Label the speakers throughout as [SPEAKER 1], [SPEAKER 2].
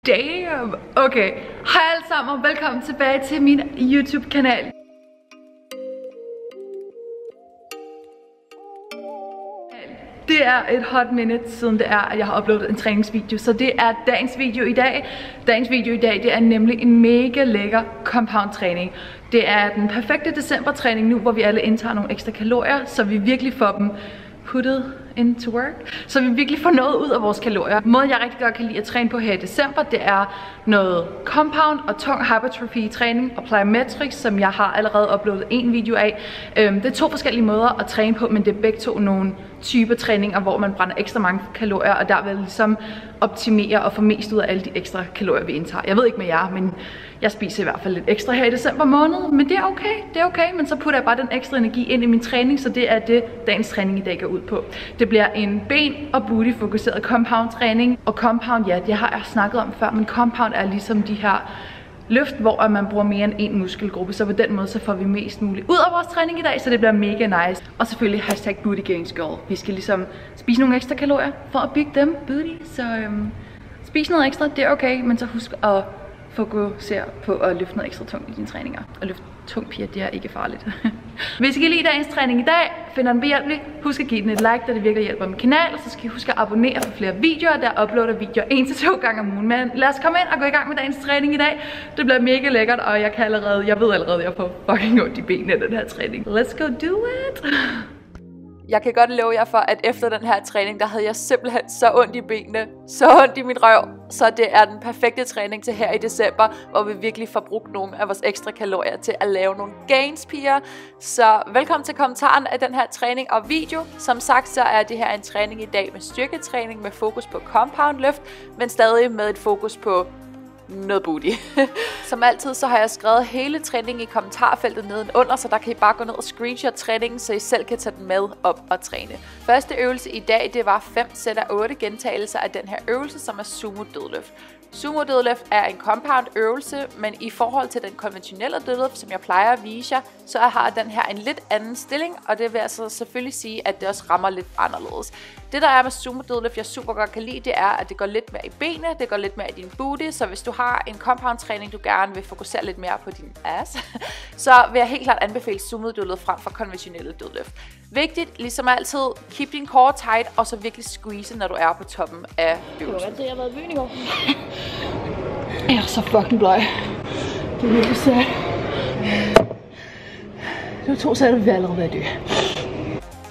[SPEAKER 1] Damn! Okay, hej alle sammen og velkommen tilbage til min YouTube-kanal. Det er et hot minute siden det er, at jeg har uploadet en træningsvideo, så det er dagens video i dag. Dagens video i dag, det er nemlig en mega lækker compound træning. Det er den perfekte decembertræning nu, hvor vi alle indtager nogle ekstra kalorier, så vi virkelig får dem puttet into work. Så vi virkelig får noget ud af vores kalorier. Måden jeg rigtig godt kan lide at træne på her i december, det er noget compound og tung hypertrophy træning og plyometrics, som jeg har allerede uploadet en video af. Det er to forskellige måder at træne på, men det er begge to nogle typer træninger, hvor man brænder ekstra mange kalorier, og der vil ligesom optimere og få mest ud af alle de ekstra kalorier, vi indtager. Jeg ved ikke med jer, men jeg spiser i hvert fald lidt ekstra her i december måned, men det er okay, men så putter jeg bare den ekstra energi ind i min træning, så det er det, dagens træning i dag går ud på. Det bliver en ben- og booty-fokuseret compound-træning, og compound, ja, det har jeg snakket om før, men compound er ligesom de her løft, hvor man bruger mere end en muskelgruppe, så på den måde så får vi mest muligt ud af vores træning i dag, så det bliver mega nice. Og selvfølgelig hashtag booty gains girl. Vi skal ligesom spise nogle ekstra kalorier for at bygge dem booty, så spis noget ekstra, det er okay, men så husk at fokusere på at løfte noget ekstra tungt i dine træninger. Og løfte tung, piger, det er ikke farligt. Hvis I kan lide dagens træning i dag, finder den behjælpelig, husk at give den et like, da det virkelig hjælper min kanal. Og så skal I huske at abonnere for flere videoer, der uploader videoer 1 til 2 gange om ugen. Men lad os komme ind og gå i gang med dagens træning i dag. Det bliver mega lækkert, og jeg ved allerede, at jeg får fucking ondt i benene af den her træning. Let's go do it! Jeg kan godt love jer for, at efter den her træning, der havde jeg simpelthen så ondt i benene, så ondt i min røv. Så det er den perfekte træning til her i december, hvor vi virkelig får brugt nogle af vores ekstra kalorier til at lave nogle gains, piger. Så velkommen til kommentaren af den her træning og video. Som sagt, så er det her en træning i dag med styrketræning med fokus på compound løft, men stadig med et fokus på noget booty. Som altid så har jeg skrevet hele træningen i kommentarfeltet nedenunder, så der kan I bare gå ned og screenshot træningen, så I selv kan tage den med op og træne. Første øvelse i dag, det var 5 sæt af 8 gentagelser af den her øvelse, som er sumo dødløft. Sumo dødløft er en compound øvelse, men i forhold til den konventionelle dødløft, som jeg plejer at vise jer, så har den her en lidt anden stilling, og det vil altså selvfølgelig sige, at det også rammer lidt anderledes. Det der er med sumo dødløft, jeg super godt kan lide, det er, at det går lidt mere i benene, det går lidt mere i din booty, så hvis du har en compound træning, du gerne vil fokusere lidt mere på din ass, så vil jeg helt klart anbefale sumo dødløft frem for konventionelle dødløft. Vigtigt, ligesom altid, keep din core tight, og så virkelig squeeze, når du er på toppen af øvelsen.
[SPEAKER 2] Jeg har været i byen i går. Jeg er så fucking bløj. Det er virkelig sæt. Det var 2 sæt, og vi er allerede ved at dø.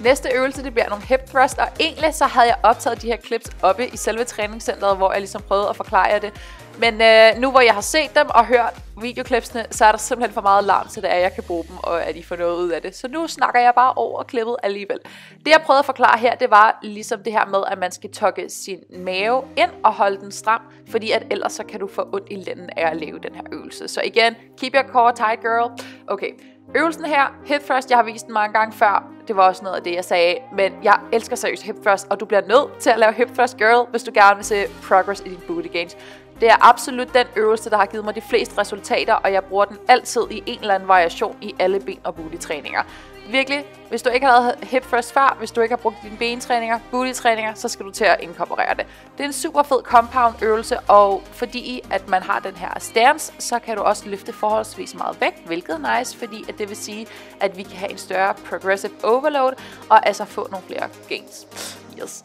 [SPEAKER 1] Næste øvelse, det bliver nogle hip thrust, og egentlig så havde jeg optaget de her clips oppe i selve træningscenteret, hvor jeg ligesom prøvede at forklare jer det. Men nu hvor jeg har set dem og hørt videoklipsene, så er der simpelthen for meget larm til det, at jeg kan bruge dem, og at I får noget ud af det. Så nu snakker jeg bare over klippet alligevel. Det jeg prøvede at forklare her, det var ligesom det her med, at man skal tukke sin mave ind og holde den stram, fordi at ellers så kan du få ondt i lænden af at lave den her øvelse. Så igen, keep your core tight, girl. Okay. Øvelsen her, hip thrust, jeg har vist den mange gange før. Det var også noget af det, jeg sagde. Men jeg elsker seriøst hip thrust, og du bliver nødt til at lave hip thrust, girl, hvis du gerne vil se progress i din booty gains. Det er absolut den øvelse, der har givet mig de fleste resultater, og jeg bruger den altid i en eller anden variation i alle ben- og booty-træninger. Virkelig, hvis du ikke har lavet hip thrust før, hvis du ikke har brugt dine bentræninger, booty-træninger, så skal du til at inkorporere det. Det er en super fed compound øvelse, og fordi at man har den her stance, så kan du også løfte forholdsvis meget vægt, hvilket er nice, fordi at det vil sige, at vi kan have en større progressive overload, og altså få nogle flere gains. Yes.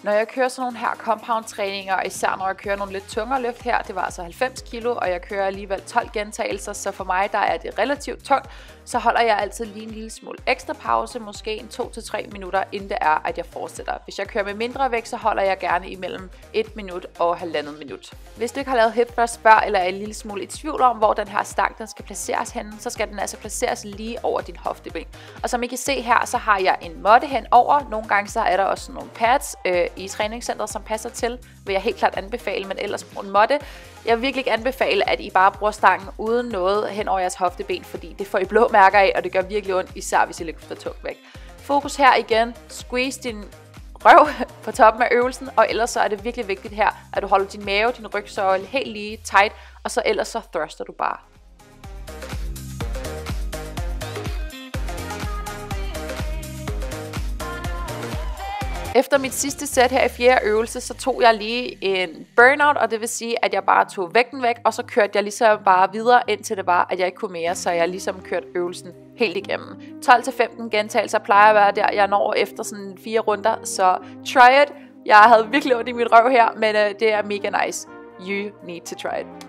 [SPEAKER 1] Når jeg kører sådan nogle her compound træninger, og især når jeg kører nogle lidt tungere løft her, det var altså 90 kilo, og jeg kører alligevel 12 gentagelser, så for mig der er det relativt tungt, så holder jeg altid lige en lille smule ekstra pause, måske en 2-3 minutter, inden det er, at jeg fortsætter. Hvis jeg kører med mindre vægt, så holder jeg gerne imellem 1 minut og 1,5 minut. Hvis du ikke har lavet hip thrust før, eller er en lille smule i tvivl om, hvor den her stang den skal placeres henne, så skal den altså placeres lige over din hofteben. Og som I kan se her, så har jeg en måtte hen over. Nogle gange så er der også nogle pads i træningscenteret, som passer til, vil jeg helt klart anbefale, men ellers brug en måtte. Jeg vil virkelig ikke anbefale, at I bare bruger stangen uden noget hen over jeres hofteben, fordi det får I blå mærker af, og det gør virkelig ondt, især hvis I løfter tungt væk. Fokus her igen, squeeze din røv på toppen af øvelsen, og ellers så er det virkelig vigtigt her, at du holder din mave, din rygsøjle helt lige tight, og så ellers så thruster du bare.
[SPEAKER 3] Efter mit sidste sæt her i 4. øvelse, så tog jeg lige en burnout, og det vil sige, at jeg bare tog vægten væk, og så kørte jeg ligesom bare videre, indtil det var, at jeg ikke kunne mere, så jeg ligesom kørte øvelsen helt igennem. 12-15 gentagelser plejer at være der, jeg når efter sådan 4 runder, så try it. Jeg havde virkelig ondt i mit røv her, men det er mega nice. You need to try it.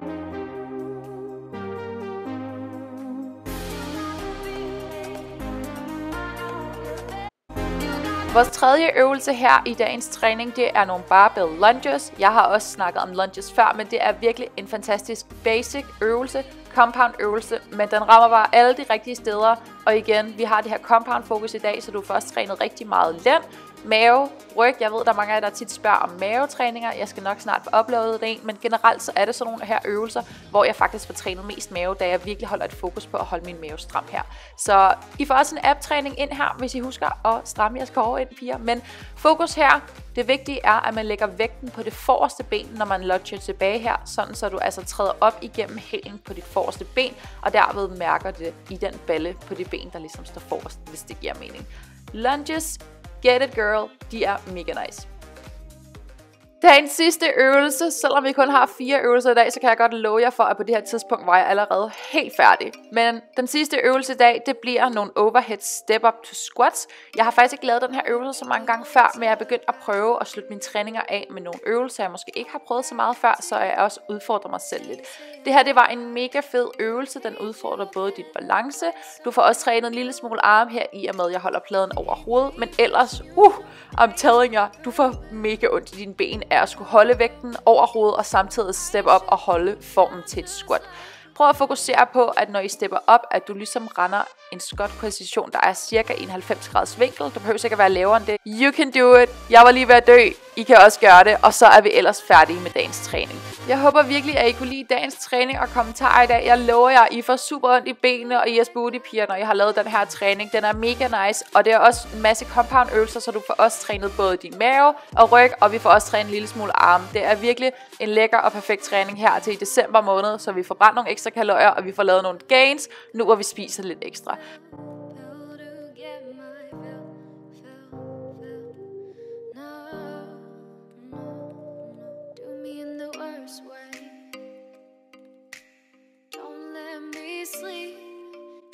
[SPEAKER 3] Vores tredje øvelse her i dagens træning, det er nogle barbell lunges. Jeg har også snakket om lunges før, men det er virkelig en fantastisk basic øvelse, compound øvelse, men den rammer bare alle de rigtige steder. Og igen, vi har det her compound fokus i dag, så du får også trænet rigtig meget lænd, mave, ryg. Jeg ved, der er mange af jer, der tit spørger om mavetræninger. Jeg skal nok snart få uploadet en, men generelt så er det sådan nogle her øvelser, hvor jeg faktisk får trænet mest mave, da jeg virkelig holder et fokus på at holde min mave stram her. Så I får også en app-træning ind her, hvis I husker at stramme jeres kår ind, piger. Men fokus her, det vigtige er, at man lægger vægten på det forreste ben, når man lunger tilbage her, sådan så du altså træder op igennem hælen på dit forreste ben, og derved mærker det i den balle på det ben, der ligesom står forrest, hvis det giver mening. Lunges, get it girl, de er mega nice. Dagens sidste øvelse, selvom vi kun har 4 øvelser i dag, så kan jeg godt love jer for, at på det her tidspunkt var jeg allerede helt færdig. Men den sidste øvelse i dag, det bliver nogle overhead step up to squats. Jeg har faktisk ikke lavet den her øvelse så mange gange før, men jeg er begyndt at prøve at slutte mine træninger af med nogle øvelser, jeg måske ikke har prøvet så meget før, så jeg også udfordrer mig selv lidt. Det her, det var en mega fed øvelse, den udfordrer både din balance. Du får også trænet en lille smule arm her i og med, at jeg holder pladen over hovedet, men ellers, I'm telling you, du får mega ondt i dine ben af at skulle holde vægten over hovedet og samtidig step op og holde formen til et squat. Prøv at fokusere på, at når I stepper op, at du ligesom render en squat-position, der er cirka i en 90 graders vinkel. Du behøver ikke at være lavere end det. You can do it. Jeg var lige ved at dø. I kan også gøre det, og så er vi ellers færdige med dagens træning. Jeg håber virkelig, at I kunne lide dagens træning og kommentarer i dag. Jeg lover jer, I får super ondt i benene og IS booty-piger, når I har lavet den her træning. Den er mega nice, og det er også en masse compound øvelser, så du får også trænet både din mave og ryg, og vi får også trænet en lille smule arme. Det er virkelig en lækker og perfekt træning her til i december måned, så vi får brændt nogle ekstra kalorier, og vi får lavet nogle gains, nu hvor vi spiser lidt ekstra.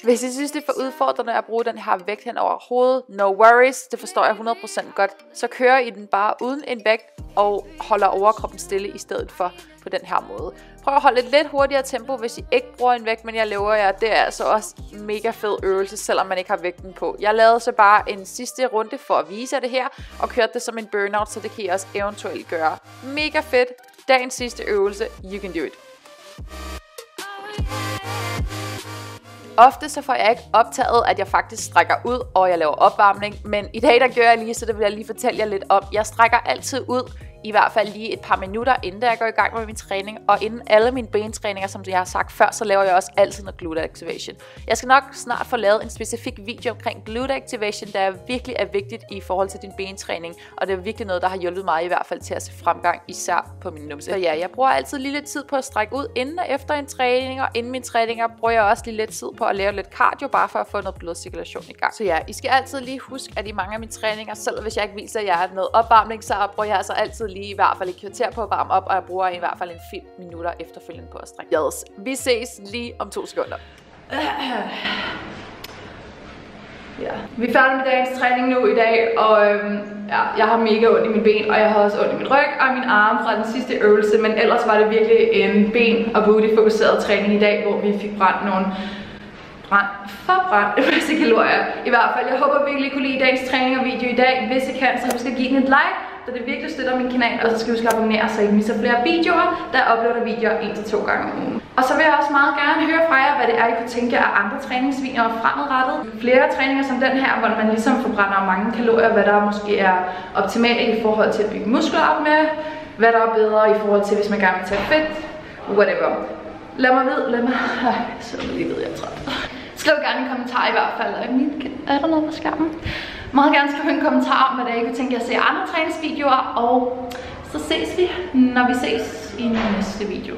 [SPEAKER 3] Hvis I synes, det er for udfordrende at bruge den her vægt hen over hovedet, no worries, det forstår jeg 100% godt. Så kører I den bare uden en vægt og holder overkroppen stille i stedet for på den her måde. Prøv at holde et lidt hurtigere tempo, hvis I ikke bruger en vægt, men jeg lover jer, det er altså også en mega fed øvelse, selvom man ikke har vægten på. Jeg lavede så bare en sidste runde for at vise jer det her, og kørte det som en burnout, så det kan I også eventuelt gøre. Mega fedt. Dagens sidste øvelse, you can do it. Ofte så får jeg ikke optaget, at jeg faktisk strækker ud, og jeg laver opvarmning, men i dag der gør jeg lige, så det vil jeg lige fortælle jer lidt om. Jeg strækker altid ud, i hvert fald lige et par minutter, inden jeg går i gang med min træning, og inden alle mine bentræninger, som jeg har sagt før, så laver jeg også altid noget glute activation. Jeg skal nok snart få lavet en specifik video omkring glute activation, der virkelig er vigtigt i forhold til din bentræning, og det er virkelig noget, der har hjulpet mig i hvert fald til at se fremgang, især på min numse. Så ja, jeg bruger altid lige lidt tid på at strække ud inden og efter en træning, og inden mine træninger bruger jeg også lige lidt tid på at lave lidt cardio, bare for at få noget blodcirkulation i gang. Så ja, I skal altid lige huske, at i mange af mine træninger, selv hvis jeg ikke viser, at jeg har noget opvarmning, så bruger jeg altså altid lige i hvert fald et kvarter på at varme op, og jeg bruger i hvert fald en 5 minutter efterfølgende på at strække. Yes. Vi ses lige om 2 sekunder.
[SPEAKER 1] Ja. Vi er færdige med dagens træning nu i dag, og ja, jeg har mega ondt i mine ben, og jeg har også ondt i min ryg og min arm fra den sidste øvelse, men ellers var det virkelig en ben- og booty-fokuseret træning i dag, hvor vi fik brændt nogle forbrændt masse kalorier. I hvert fald, jeg håber virkelig, I kunne lide dagens træning og video i dag. Hvis I kan, så husk at give den et like, så det virkelig støtter min kanal, og så skal I huske at abonnere, så I misser flere videoer, der uploader videoer 1 til 2 gange om ugen. Og så vil jeg også meget gerne høre fra jer, hvad det er, I kunne tænke af andre træningsvideoer fremadrettet. Flere træninger som den her, hvor man ligesom forbrænder mange kalorier, hvad der måske er optimalt i forhold til at bygge muskler op med, hvad der er bedre i forhold til, hvis man gerne vil tage fedt, whatever. Lad mig vide, så lige ved jeg træt. Skriv gerne en kommentar i hvert fald. Er der noget på skærmen? Meget gerne skrive en kommentar om, hvad I kunne tænke jer at se andre træningsvideoer, og så ses vi, når vi ses i næste video.